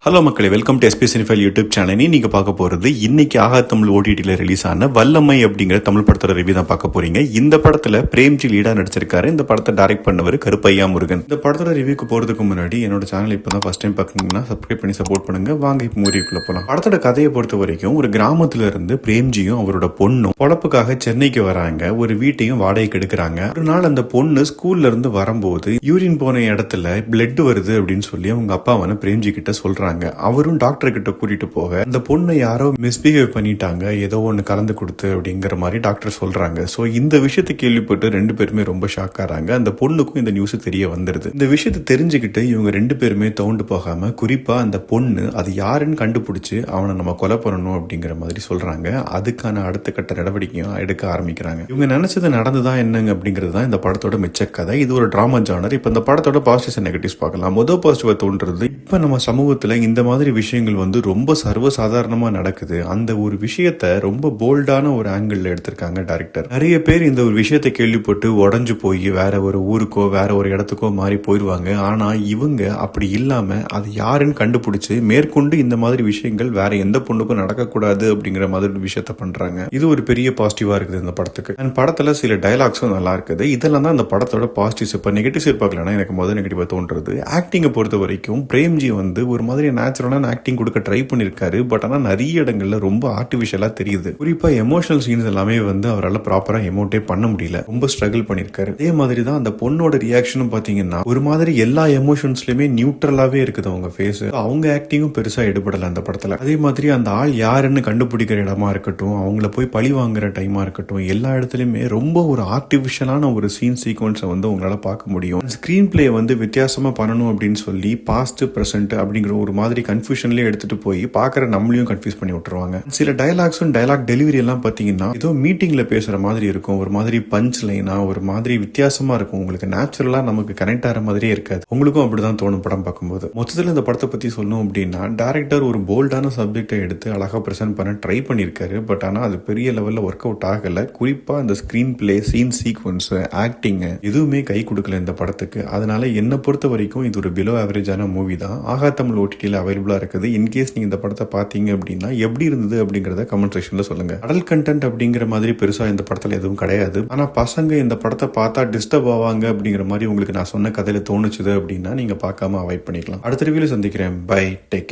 Hello மக்களே, welcome to SP cinephile YouTube channel. நீங்க பார்க்க போறது இன்னைக்கு ஆகா தமிழ் ஓடிடியில் ரிலீஸ் ஆன வல்லமை அப்படிங்கிற தமிழ் படத்தோட ரிவ்யூ தான் பார்க்க போறீங்க. இந்த படத்துல பிரேம்ஜி லீடா நடிச்சிருக்காரு. இந்த படத்தை டைரக்ட் பண்ணவர் கருப்பையா முருகன். இந்த படத்தோட ரிவ்யூக்கு போறதுக்கு முன்னாடி என்னோட சேனல் இப்பதான் ஃபர்ஸ்ட் டைம் பாக்குறீங்கன்னா சப்ஸ்கிரைப் பண்ணி சப்போர்ட் பண்ணுங்க. வாங்க இப்போ மூவிக்குள்ள போலாம். படத்தோட கதையை பொறுத்த வரைக்கும் ஒரு கிராமத்துல இருந்து பிரேம்ஜியும் அவரோட பொண்ணும் பொழப்புக்காக சென்னைக்கு வராங்க. ஒரு வீட்டையும் வாடகைக்கு எடுக்கிறாங்க. ஒரு நாள் அந்த பொண்ணு ஸ்கூல்ல இருந்து வரும்போது யூரின் போன இடத்துல பிளட் வருது அப்படின்னு சொல்லி அவங்க அப்பா பிரேம்ஜி கிட்ட சொல்றாங்க. அவரும் டாக்டர் கிட்ட கூட்டிட்டு போக அந்த பொண்ணை யாரோ மிஸ்பிஹேவ் பண்ணிட்டாங்க, ஏதோ ஒன்னு கலந்து கொடுத்து அப்படிங்கிற மாதிரி டாக்டர் சொல்றாங்க. சோ இந்த விஷயத்தை கேள்விப்பட்டு ரெண்டு பேருமே ரொம்ப ஷாக் ஆறாங்க. அந்த பொண்ணுக்கும் இந்த நியூஸ் தெரிய வந்துருது. இந்த விஷயத்தை தெரிஞ்சுக்கிட்டு இவங்க ரெண்டு பேருமே தோண்டு போகாம குறிப்பா அந்த பொண்ணு அது யாருன்னு கண்டுபிடிச்சு அவனை நம்ம கொலை பண்ணணும் அப்படிங்கிற மாதிரி சொல்றாங்க. அதுக்கான அடுத்த கட்ட நடவடிக்கையும் எடுக்க ஆரம்பிக்கிறாங்க. இவங்க நினைச்சது நடந்துதான் என்னங்க அப்படிங்கிறது தான் இந்த படத்தோட மிச்ச கதை. இது ஒரு டிராமா ஜானர். இப்ப இந்த படத்தோட பாசிட்டிவ்ஸ் அண்ட் நெகட்டிவ்ஸ் பார்க்கலாம். முதல் பாசிட்டிவ் தோன்றது, இப்ப நம்ம சமூகத்துல இந்த மாதிரி விஷயங்கள் ரொம்ப சர்வசாதாரணமா நடக்குது. அந்த ஒரு விஷயத்த ரொம்ப போல்டான ஒரு ஆங்கிள் எடுத்திருக்காங்க டைரக்டர். நிறைய பேர் இந்த ஒரு விஷயத்தை கேள்விப்பட்டு உடஞ்சு போய் வேற ஒரு ஊருக்கோ வேற ஒரு இடத்துக்கோ மாறி போயிருவாங்க. ஆனா இவங்க அப்படி இல்லாம அது யாருன்னு கண்டுபிடிச்சு மேற்கொண்டு இந்த மாதிரி விஷயங்கள் வேற எந்த பொண்ணுக்கும் நடக்கக்கூடாது அப்படிங்கிற மாதிரி ஒரு விஷயத்த பண்றாங்க. இது ஒரு பெரிய பாசிட்டிவா இருக்குது இந்த படத்துக்கு. அண்ட் படத்துல சில டைலாக்ஸும் நல்லா இருக்குது. இதெல்லாம் தான் இந்த படத்தோட பாசிட்டிவ்ஸ். இப்ப நெகட்டிவ்ஸ் பார்க்கலாம். எனக்கு முதல் நெகட்டிவா தோன்றது, ஆக்டிங்கை பொறுத்த வரைக்கும் பிரேம்ஜி ஒரு மாதிரி நேச்சுரலான ஆக்டிங் கொடுக்க ட்ரை பண்ணிருக்காரு. பட் ஆனா நிறைய இடங்கள்ல ரொம்ப ஆர்டிபிஷியலா தெரியுது. குறிப்பா எமோஷனல் சீன்ஸ் எல்லாமே அவரால் ப்ராப்பரா எமோட்டே பண்ண முடியல. ரொம்ப ஸ்ட்ரகிள் பண்ணிருக்காரு. அதே மாதிரி தான் அந்த பொண்ணோட ரியாக்ஷனும் பாத்தீங்கன்னா ஒரு மாதிரி எல்லா எமோஷன்ஸ்லயுமே நியூட்ரலாவே இருக்குது அவங்க ஃபேஸ். அவங்க ஆக்டிங்கும் பெருசா எடுபடல அந்த படத்துல. அதே மாதிரி அந்த ஆள் யாருன்னு கண்டுபிடிக்கிற இடமா இருக்கட்டும், அவங்கள போய் பழி வாங்குற டைமா இருக்கட்டும், எல்லா இடத்துலயுமே ரொம்ப ஒரு ஆர்டிபிஷியலான ஒரு சீன் சீக்வன்ஸை உங்களால பார்க்க முடியும். ஸ்கிரீன் பிளே வித்தியாசமா பண்ணணும் அப்படின்னு சொல்லி பாஸ்ட் பிரசன்ட் அப்படிங்கிற ஒரு மாதிரி கன்ஃபியூஷன்லயே எடுத்துட்டு போய் பாக்குற நம்மளையும் கன்ஃபியூஸ் பண்ணி விட்டுருவாங்க. சில டைலாக்ஸும் டைலாக் டெலிவரி எல்லாம் பாத்தீங்கன்னா ஏதோ மீட்டிங்ல பேசுற மாதிரி இருக்கும். ஒரு மாதிரி பஞ்ச் லைனா ஒரு மாதிரி வித்தியாசமா இருக்கும். உங்களுக்கு நேச்சுரலா நமக்கு கனெக்ட் ஆகிற மாதிரியே இருக்காது. உங்களுக்கும் அப்படிதான் தோணும் படம் பார்க்கும்போது. மொத்தத்தில் இந்த படத்தை பத்தி சொல்லணும் அப்படின்னா, டைரக்டர் ஒரு போல்டான சப்ஜெக்டை எடுத்து அழகா பிரசன்ட் பண்ண ட்ரை பண்ணிருக்காரு. பட் ஆனா அது பெரிய லெவல்ல ஒர்க் அவுட் ஆகல. குறிப்பா இந்த screen play, scene sequence, acting எதுவுமே கை கொடுக்கல இந்த படத்துக்கு. அதனால என்ன பொறுத்த வரைக்கும் இது ஒரு பிலோ ஆவரேஜான மூவி தான். ஆகா தமிழ் ஓடிடியில் அவைலபிளா இருக்குது. இன்கேஸ் நீங்க இந்த படத்தை பாத்தீங்க அப்படின்னா எப்படி இருந்தது அப்படிங்கறத கமெண்ட் செக்ஷன்ல சொல்லுங்க. அடல்ட் கண்டென்ட் அப்படிங்கிற மாதிரி பெருசா இந்த படத்துல எதுவும் கிடையாது. ஆனா பசங்க இந்த படத்தை பார்த்தா டிஸ்டர்ப் ஆவாங்க அப்படிங்கிற மாதிரி உங்களுக்கு நான் சொன்ன கதையில தோணுச்சுது அப்படின்னா நீங்க பார்க்காம அவாய்ட் பண்ணிக்கலாம். அடுத்த ரிவ்யூல சந்திக்கிறேன். Bye, take care.